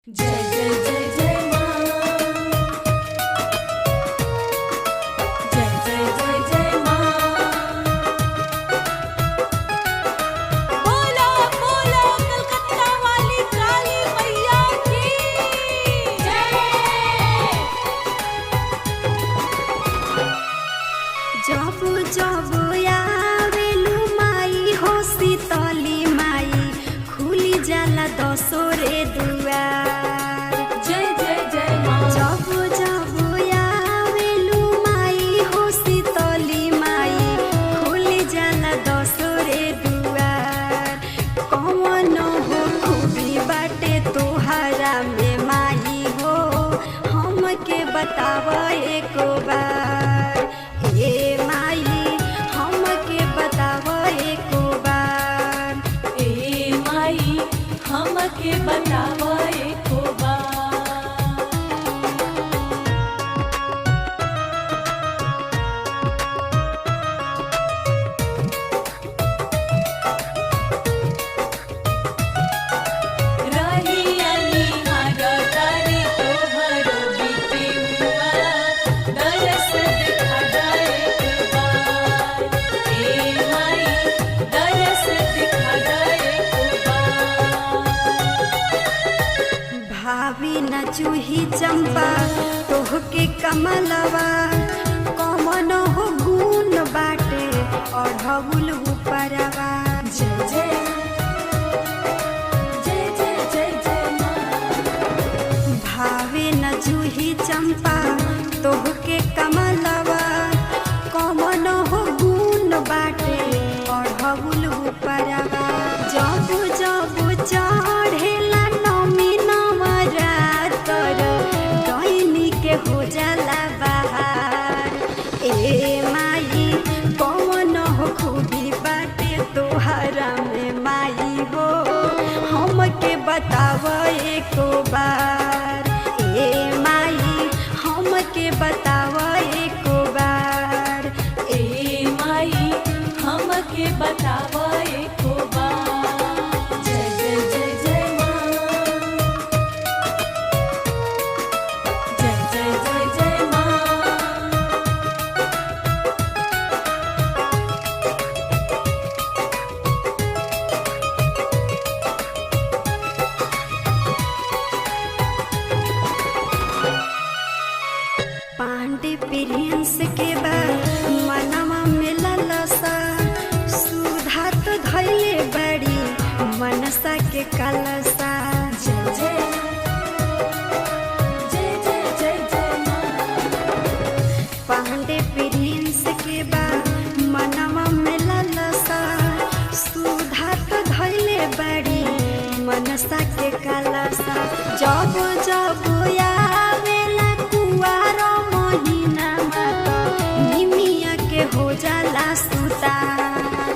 जय जय जय जय माँ। जय जय जय जय माँ। बोलो बोलो कलकत्ता वाली काली मैया की जय। जब जब आवेलू माई हो शीतली माई खुली जाला दसोरे दुआर। जय जय जय माँ। जब जब आवेलू माई हो शीतली माई खुली जाला दसोरे दुआर। कौन हो खूबी बाटे तोहरा में माई हो हमके बताव एक बार। ए माई हमके बताव एक बार। ए माई हमके बताव एको बार। रहियनी हागतारी तोहरो बिटियुआ, दरस दिखा दा एक बार। ए माई दरस दिखा दा एक बार। भाभी न चूही चंपा तोहके कमलवा कमन हो गुण बाटे अढ़गुल उपरवा। जय जय जय जय जय जय माँ। भावे न जूही चंपा तोहके कमलवा कमन हो गुण बाटे अढ़गुल उपरवा। जब जब चढ़ेला नमी नवरातर डैनी के हो जाला बहार। ए माई कौन हो खूबी बाटे तोहरा में माई हो हमके बताव एक बार। ए माई हमके बताव एक बार। ए माई हमके बताव एको बार। जय जय जय जय माँ। जय जय जय जय माँ। पांडे प्रिंस के बाद मनवा में ललसा सुधा तो धैले बड़ी मनसा के कलसा। जय जय जय जय जय जय माँ। पांडे प्रिंस के बाद मनवा में ललसा सुधा तो धैले बड़ी मनसा के कलसा। जब जब आवेला कुवार महीनामा त निमिया के हो जाला सुतार।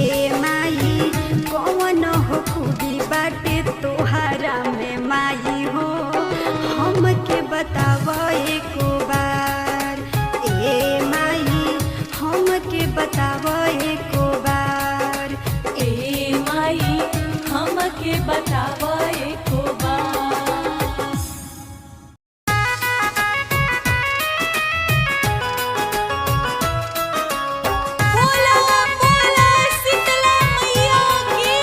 ए माई कौन हो खूबी बाटे तोहरा में माई हो हमके बताव एक बार। ए माई हमके बताव एक बार। ए माई हमके बताव एको बार। बोला बोला शीतला मैया की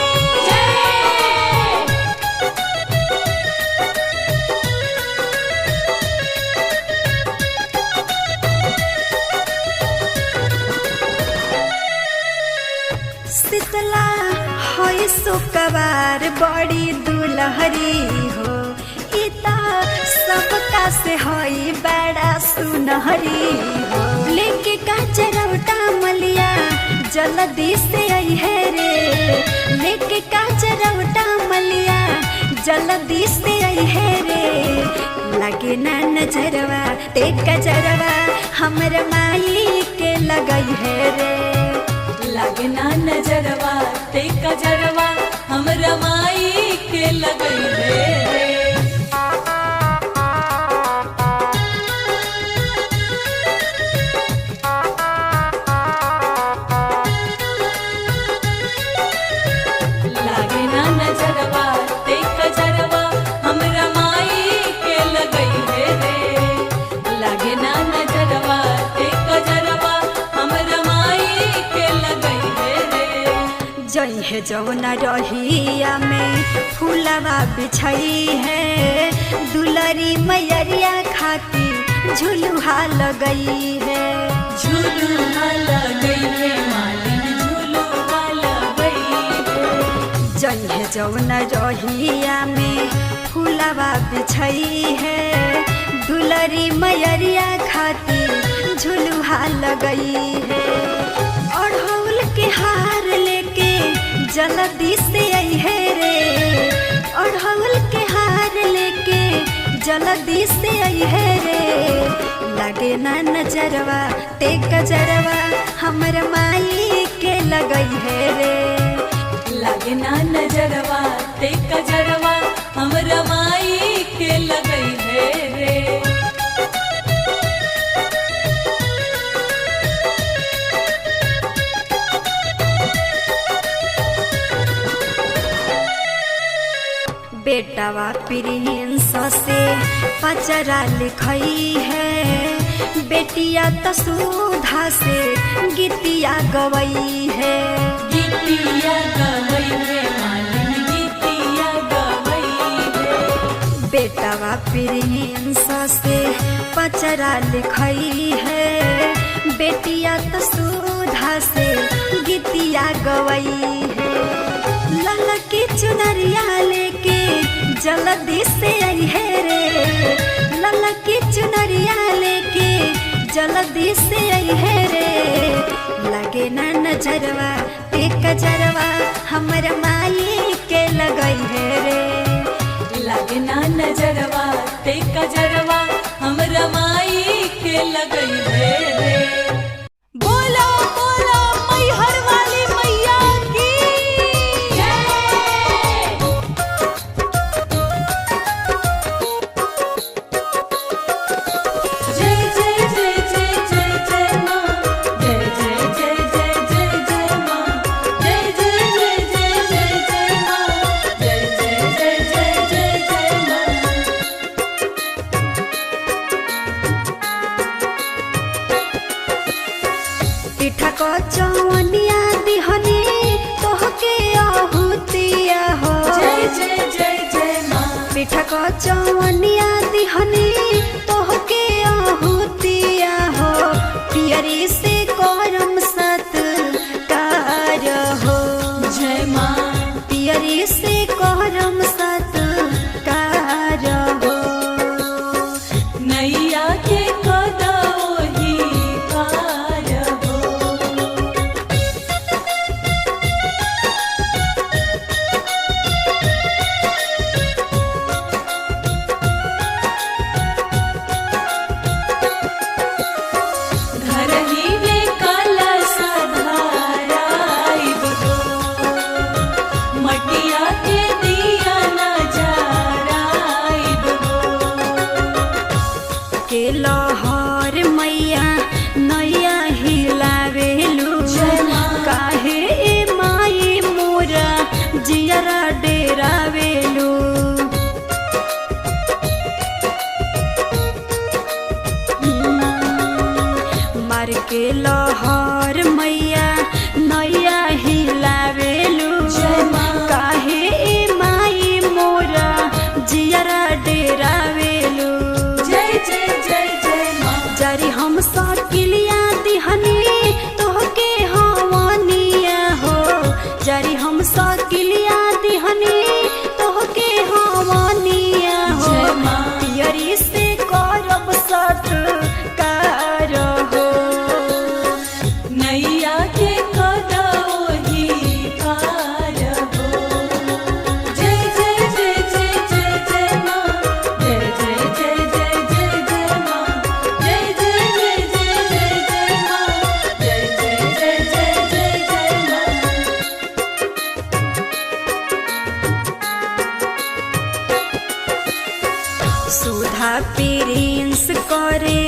जय। शीतला है सुकवार बड़ी दुलहरी हो इता सबका से हई बड़ा सुनहरी हो। लेके काचरौटा मलिया जल्दी से आई है रे। लेके काचरौटा मलिया जल्दी से आई है रे। लगे ना नजरवा ते कजरवा हमर माई के लगई है रे। लगना नजरवा ते कजरवा हमरा माई के लगई रे। लगना नजरवा ते कजरवा हमरा जौना रहिया में फूलवा बिछई है, दुलरी मैयरिया खातिर झुलुहा लगई है। झुलुहा लगई है मालिन, झुलुहा लगई है। जन्हे जौना रहिया में फूलवा बिछई है, दुलरी मैयरिया खातिर झुलुहा लगई है। अड़हुल के हार लेके जल्दी से आई है रे, अड़हुल के हार लेके जल्दी से आई है रे। लगे ना नजरवा ते गजरवा हमर माई के लगई है रे। लगे ना नजरवा ते कजरवा हमरा माई के लगई है रे। बेटावा प्रिंस से पचरा लिखई है, बेटिया तो सुधा से गीतिया गवई है। गीतिया गवई है मालिन, गीतिया गवई है। बेटावा प्रिंस से पचरा लिखई है, बेटिया तो सुधा से गीतिया गवई है। लाला की चुनरिया लेके जल्दी से आई है रे, लाला की चुनरिया लेके जल्दी से आई है रे। लगे ना नजरवा ते कजरवा हमर माई के लगई है रे। लगे ना नजरवा ते कजरवा हमरा माई के लगई है रे। बोलो बोलो मैहर वाली मैया की जय जय जय जय जय जय माँ, जय जय जय जय जय जय माँ, जय जय जय जय जय जय माँ, जय जय जय जय जय जय माँ। पिठा को चौनिया दिहनी तोहके आहुतिया हो। जय जय जय जय माँ। पिठा को चौनिया दिहनी तोहके आहुतिया हो। पियरी से करम सत्कार हो, जय माँ। पियरी से करम सत्कार हो। नैया के कदोही पार हो। धरही में कलश धराइब हो, मटिया के दिया न जराइब हो। के लहर मैया नैया हिलावेलू, जय माँ। काहे ए माई मोरा जियरा डेरावेलू। मार के लहर मैया नैया हिलावेलू, जय माँ। काहे ए माई मोरा जियरा डेरावेलू। जय जय जय जय माँ। जरी हम सकिलिया दिहनी तोहके हवनिया हो, जरी हम सकिलिया दिहनी तोहके हवनिया हो। जय माँ। पियरी से करब सत्कार हो। नैया के कदोही पार हो। जय जय जय जय जय जय माँ, जय जय जय जय जय जय माँ, जय जय जय जय जय जय माँ, जय जय जय जय जय जय माँ। सुधा प्रिंस करे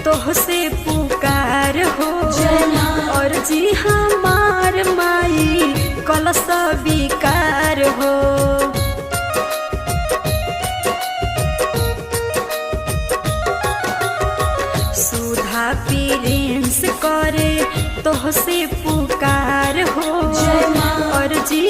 तोहसे पुकार हो, जय माँ। और जी हमार माई कलश विकार हो। सुधा प्रिंस करे तोहसे पुकार हो, जय माँ। और जी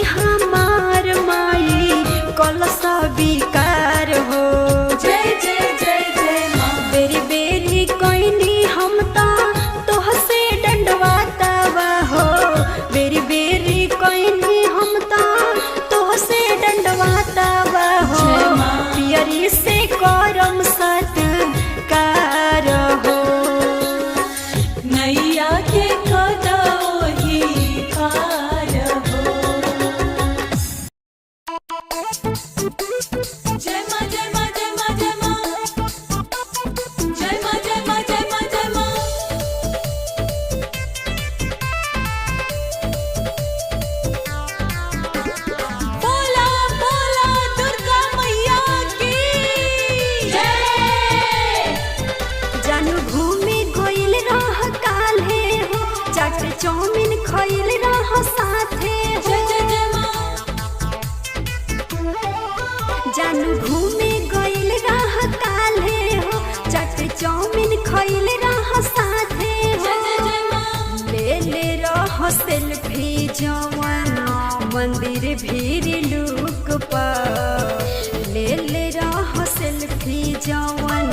घूमे गइल रह काल्हे हो, चट चाउमीन खइल रह साथे हो। जय जय जय माँ। ले ले रह सेल्फी जवन मंदिर भीड़ लुक पर, ले ले रह सेल्फी जवन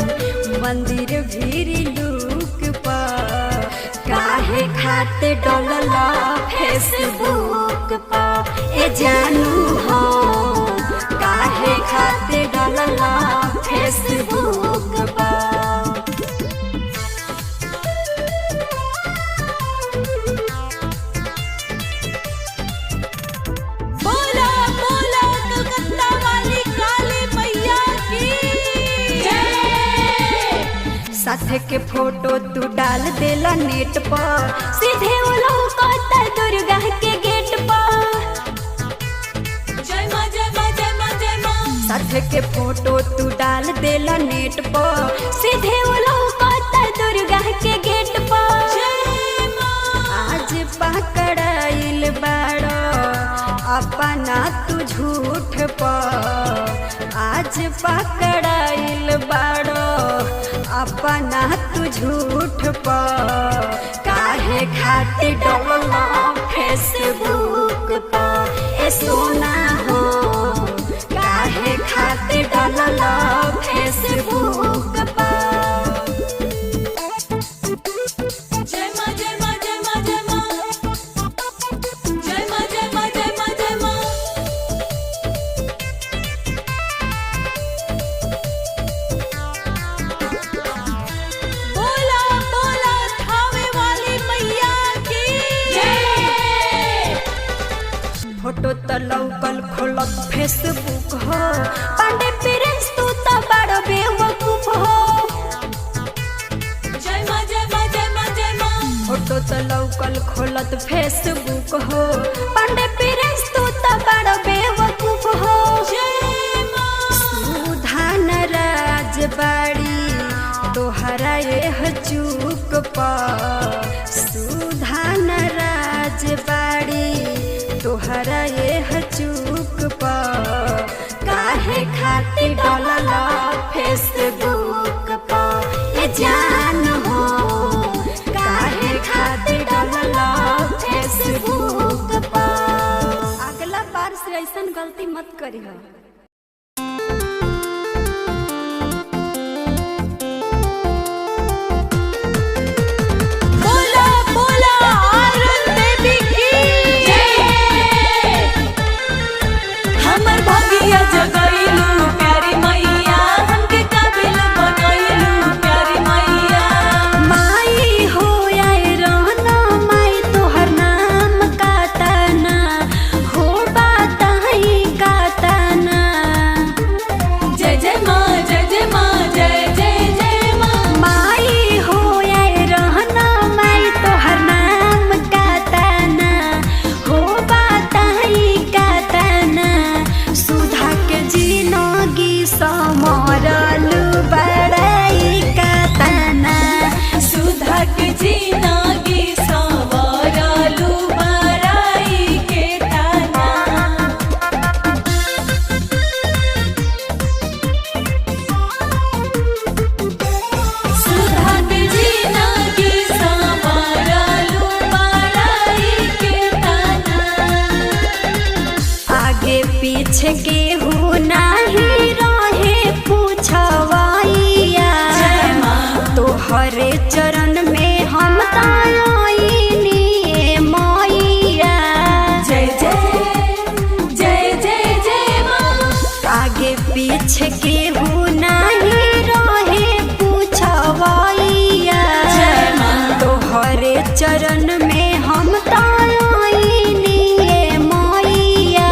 मंदिर भीड़ लुक पर। काहे खाते डोलला फेसबुक पर ए जानू हो, काहे खाते डोलला फेसबुक पर। बोला बोला कलकत्ता वाली काली मैया की जय। साथे के फोटो तू डाल देला नेट पर, सीधे वो लौकता दुर्गा के गेट पर। जय माँ जय माँ जय माँ जय माँ। साथे के फोटो तू डाल देला नेट पर, सीधे वो लौकता दुर्गा के गेट पर। जय माँ। आज पकड़ाइल बाड़ो अपना तू झूठ पर, आज पकड़ाइल बाड़ो अपना तू झूठ पर। काहे खातिर डोलला फेसबुक पर ए सोना हो, काहे खातिर डोलला फेसबुक पर। जय माँ जय माँ जय माँ जय माँ। जय माँ जय माँ जय माँ जय माँ। बोला बोला थावे वाली मैया की जय। फोटो त लौकल खोलत फेसबुक हो, पांडे प्रिंस तू त बड़ बेवकूफ हो। जय माँ जय माँ जय माँ जय माँ। फोटो त लौकल खोलत फेसबुक हो, पांडे प्रिंस तू त बड़ बेवकूफ हो। जय माँ। सुधा नाराज बाड़ी तोहरा यह चूक पर, सुधा नाराज बाड़ी तोहरा यह चूक पर। काहे खातिर डोलला फेसबुक पर ए जान हो, काहे खातिर डोलला फेसबुक पर। अगला बार से ऐसन गलती मत करिह। बोला बोला आयरन देवी की जय। हमर भगिया जगैलू प्यारी मैया, हमके काबिल बनैलू प्यारी मैया। माई हो आए रहना माई तोहर नाम कातना हो, बताई कातना। जय जय माँ जय जय माँ जय जय जय माँ। माई हो आए रहना माई तोहर नाम कातना हो, बताई कातना। सुधा के जिनगी समरलू बड़ाई कातना। सुधा के जिनगी संवरलू बड़ाई के ताना। सुधा के जिनगी संवरलू बड़ाई के ताना। आगे पीछे केहू नाही रहे पूछवैया, जय माँ। तोहरे चरण में हम ताईनी मैया। जय जय जय जय जय माँ। आगे पीछे केहू नाही रहे पूछवैया, जय माँ। तोहरे चरण में हम ताईनी मैया।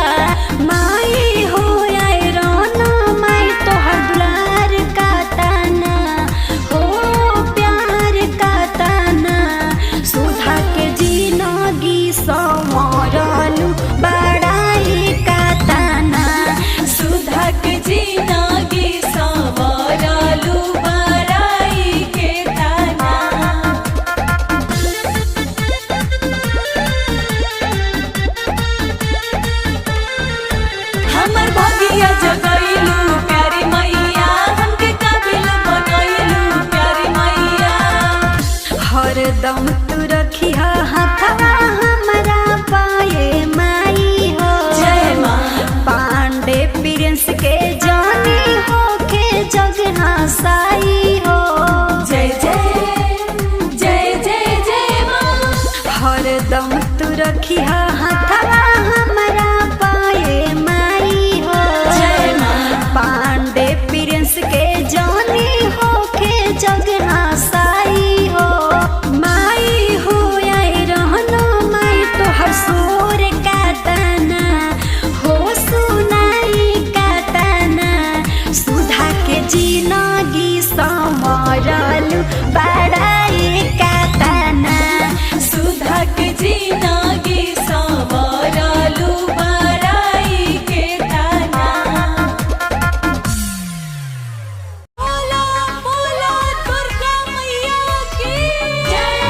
माई हो आए रहना माई तोहर दुलार का ताना हो, प्यार का ताना। सुधा के जिनगी संवरलू बड़ाई का ताना। सुधा के जिनगी संवरलू साई हो। जय जय जय जय जय माँ। हरदम तू रखिया हथवा हमरा पाए माई हो। जय माँ। पांडे प्रिंस के जानी हो के जगना साई हो। माई हो आए रहना माई तो हर सोर का तना हो सुनाई का तना। सुधा के जिनगी संवरल बड़ाई का तना। सुधा के जिनगी संवरलु बड़ाई के तना। बोलो बोलो दुर्गा मैया की जय।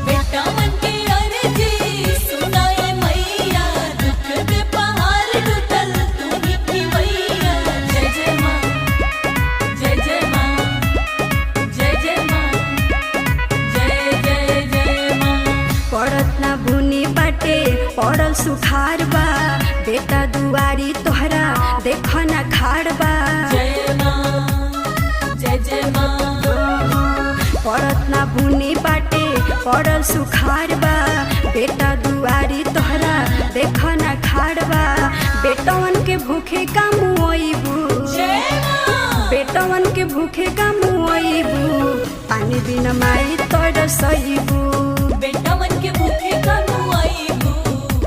बेटा मन के अर्जी सुनाए मैया, दुख के पहाड़ टूटल तू ही की मैया। जय जय माँ जय जय माँ जय जय माँ जय जय जय माँ। पड़त ना भुनी बाटे पड़ल सुखार बा। बेटा दुआरी तोहरा देख ना खाड़ बा। जय माँ जय जय माँ। पड़त ना भुनी बाटे पड़ल सुखार बा। बेटा दुआरी तोहरा देख ना खाड़ बा। बेटवन के भूखे का मुआइबू। जय माँ। बेटवन के भूखे का मुआइबू। पानी बिना माई तोर सईबू। बेटा मन के भूखे कानू आईबू,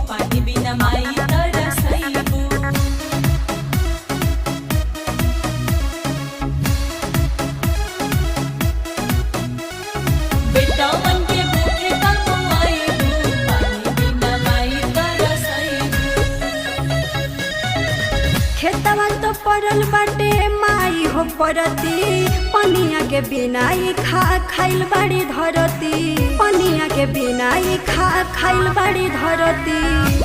पानी बिना माई तरसईबू। बेटा मन के भूखे कानू आईबू, पानी बिना माई तरसईबू। खेतवा तो पड़ल बाटे माई हो परती। पनिया के बिना ही खाइल बाड़ी धरती। पनिया के बिना ही खाइल बाड़ी धरती।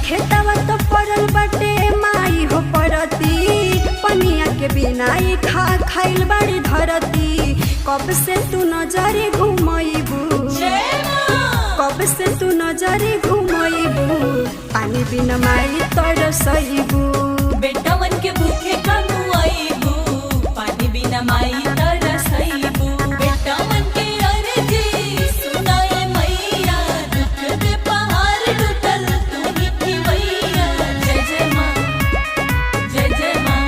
खेतवा तो पड़ल बाटे माई हो परती। पनिया के बिना ही खाइल बाड़ी धरती। कब से तू नजरे घुमइबू। जय माँ। कब से तू नजरे घुमइबू। पानी बिना माई तोर सईबू। बेटा मन के भूखे कानू आईबू, पानी बिना माई तरसईबू। बेटा मन के अर्जी सुनाए मैया, दुख के पहाड़ टूटल तू ही की मैया। जय जय माँ जय जय माँ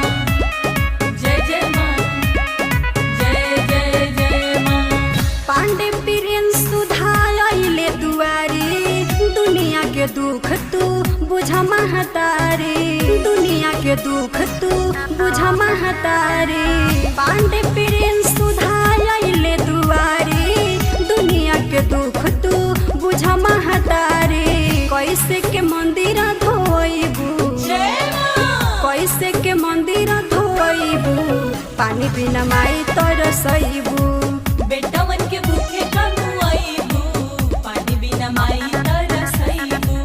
जय जय माँ जय जय जय माँ। पांडे प्रिंस सुधा आइले दुआरी। दुनिया के दुख तू बुझ महतारी। दुनिया के दुख तू बुझ महतारी। पांडे प्रिंस सुधा आइले दुआरी। दुनिया के दुख तू बुझ महतारी। कैसे के मंदिर धोइबू। जय माँ। कैसे के मंदिर धोइबू। पानी बिना माई तोर सईबू। बेटा मन के भूखे कानू आईबू, पानी बिना माई तरसईबू।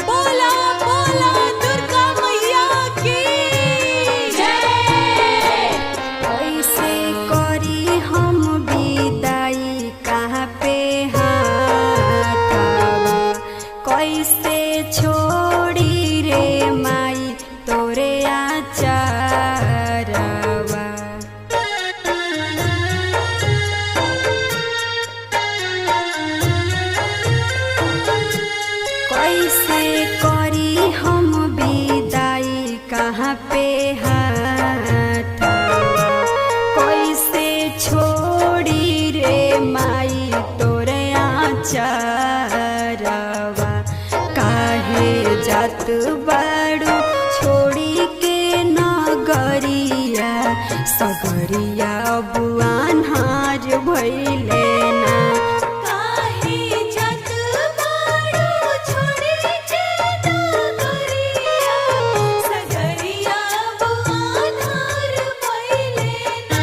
बोला बोला दुर्गा मैया की जय। कैसे करी हम विदाई कहाँ पे हाथवा। कैसे छोड़ी रे माई तोरे आचारवा। कैसे करी हम विदाई कहाँ पे हाथवा। कैसे छोड़ी रे माई तोरे आचारवा। काहे जात बाड़ू छोड़ी के नगरिया। सगरिया बुआन हार भइले ना। काहे जत बाड़ू छोड़ी के नगरिया। सगरिया बुआनार भइले ना।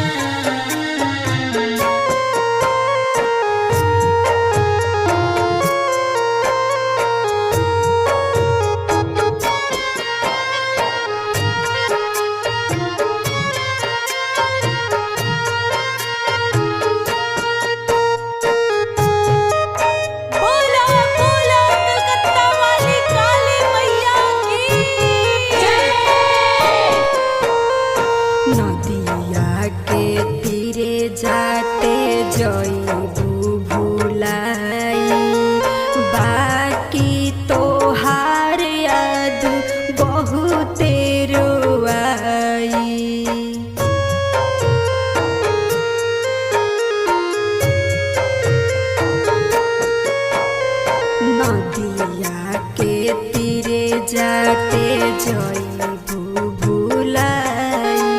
जईबू भुलाई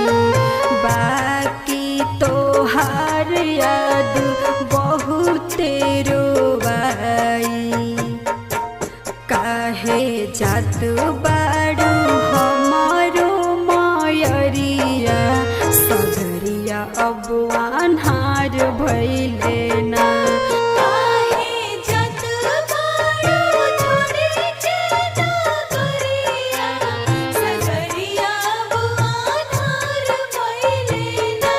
बाकी तोहार याद बहुते रोवाई काहे जात बाड़ू हमारो मयरिया सगरिया अब अन्हार भइले ना काहे जत बाड़ू छोड़े के नगरिया सगरिया बुआनार भइले ना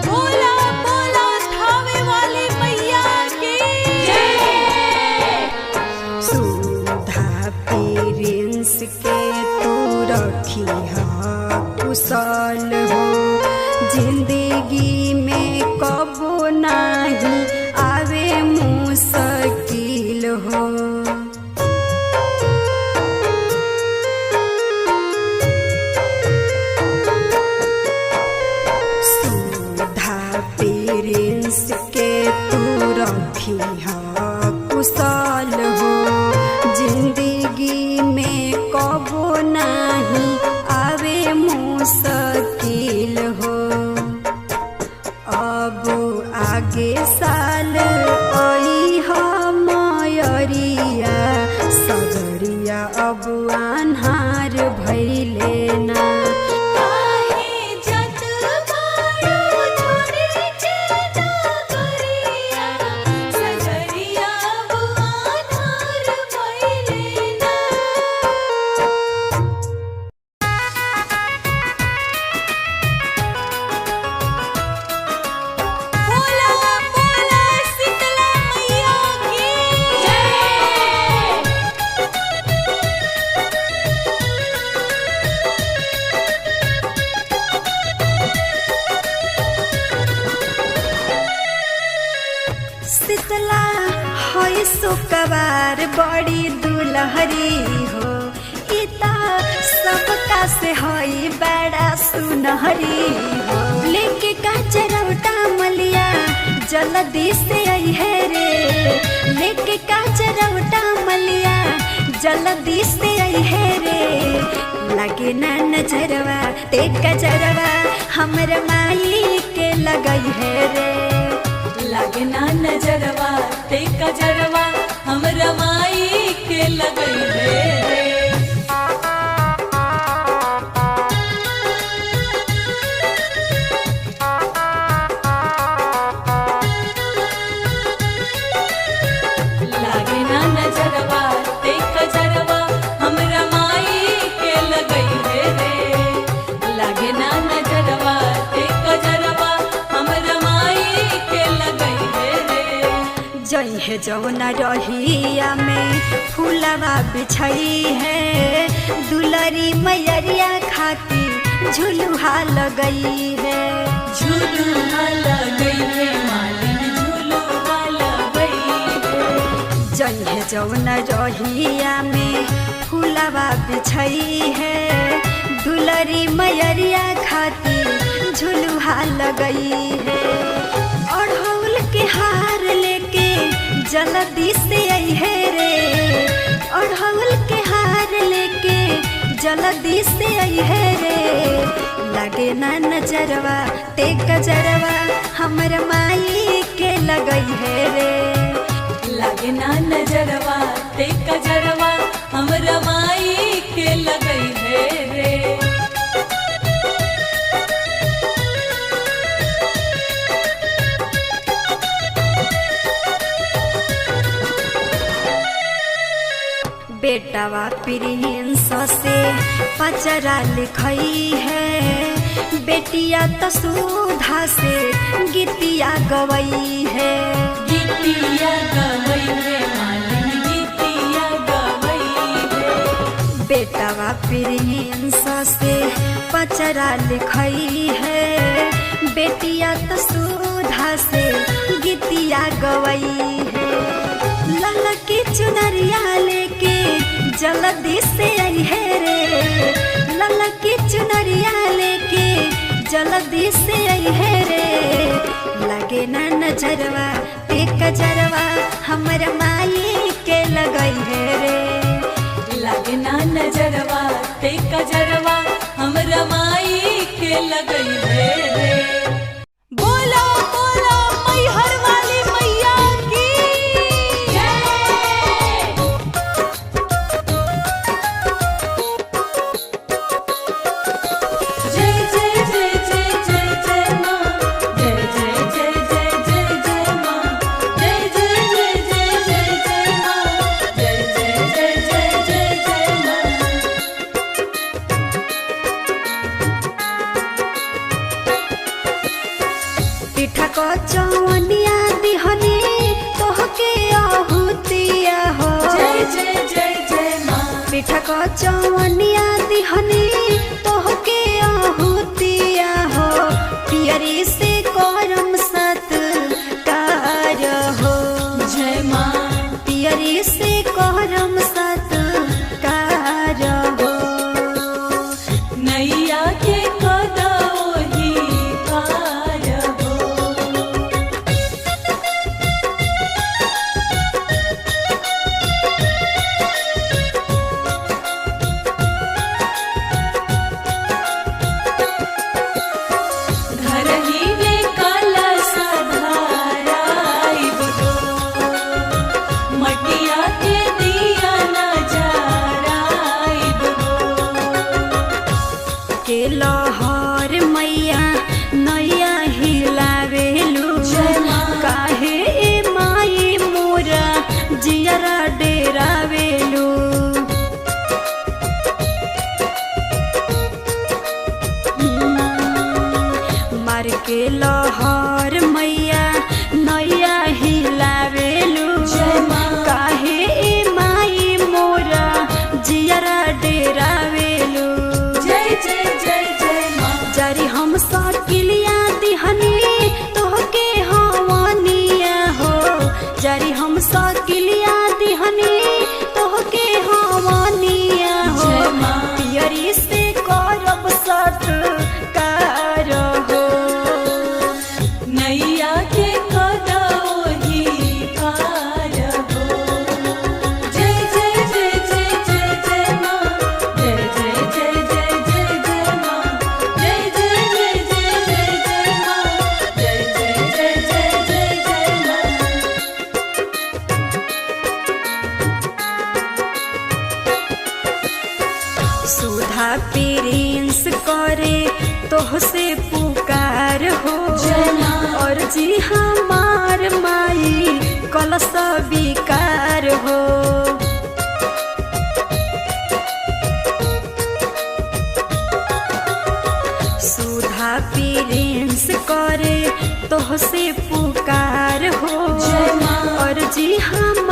बोला बोला थावे वाली मैया की जय। सुधा पेरेंस के तू रखी कुशल हो जिंदगी में कबो नहीं आवे मुश्किल हो सुधा पेरेंस के तू रखी कुशल हो जिंदगी में कबो नहीं आवे मुश्किल हो अब आगे साल आई मयरिया सगरिया अब अन्हार भइले ना काहे जत बाड़ू छोड़े के नगरिया सगरिया बुआनार भइले ना बोला बोला शीतला मैया की जय। शीतला होई सुकवार बड़ी दुलहरी हो इता सबका से होई बड़ा सुनहरी हो लेके काचरौटा मलिया जल्दी से आई है रे लेके काचरौटा मलिया जल्दी से आई है रे लगे ना नजरवा ते कजरवा हमर माई के लगई है रे लागे ना नजरवा ते कजरवा हमरा माई के लगई है रे। लागे ना नजरवा ते कजरवा हमरा माई के लगई है रे। लागे ना नजरवा ते कजरवा हमरा माई के लगई है रे। जई है जौना रहिया में फूलवा बिछई है दुलरी मैयरिया खातिर झुलुहा लगई है झूलुहा लगई है मालिन झूलुहा लगई है। जई है जौना रहिया में फूलवा बिछई है दुलरी मैयरिया खातिर झुलुहा लगई है अड़हुल के हार लेके जल्दी से आई है रे अड़हुल के हार लेके जल्दी से आई है रे लगे ना नजरवा ते कजरवा हमर माई के लगई है रे लागे ना नजरवा ते कजरवा हमरा माई के लगई है रे। बेटावा प्रिंस से पचरा लिखई है बेटिया तो सुधा से गीतिया गवई है गीतिया गवई है मालिन गीतिया गवई है। बेटावा प्रिंस से पचरा लिखई है बेटिया तो सुधा से गीतिया गवई है। ललकी चुनरिया लेके जल्दी से आई है रे, ललकी चुनरिया लेके जल्दी से आई है रे। लगे ना नजरवा पे कजरवा हमर माई के लगई है रे। लगे ना नजरवा ते कजरवा हमरा माई के लगई है रे। बोलो बोलो मैहर वाली मैया की जय। जय जय जय जय जय जय माँ, जय जय जय जय जय जय माँ, जय जय जय जय जय जय माँ, जय जय जय जय जय जय माँ। पिठा को चौनिया दिहनी तोहके आहुतिया हो। जय जय जय जय माँ। पिठा को चौनिया दिहनी तोहके आहुतिया हो। पियरी से करम सत्कार हो। जय माँ। पियरी से करम सत्कार हो। नैया के कदोही पार हो। घर ही में कलश धराइब हो। मटिया के दिया न जराइब हो। के लहर मैया नैया हिलावेलू। जय माँ। काहे ए माई मोरा जियरा डेरावेलू। मार के लहर मैया नैया हिलावेलू। जय माँ। काहे ए माई मोरा जियरा डेरावेलू। जय जय जय जय माँ। जरी हम सकिलिया दिहनी तोहके हवनिया हो। जरी हम सकिलिया दिहनी तोहके हवनिया हो। जय माँ। पियरी से करब सत्कार हो। नैया के कदोही पार हो। जय जय जय जय जय जय माँ, जय जय जय जय जय जय माँ, जय जय जय जय जय जय माँ, जय जय जय जय जय जय माँ। सुधा प्रिंस करे तोहसे पुकार हो। जय माँ। और जी हमार माई कलश विकार हो। सुधा प्रिंस करे तोहसे पुकार हो। जय माँ। और जी हम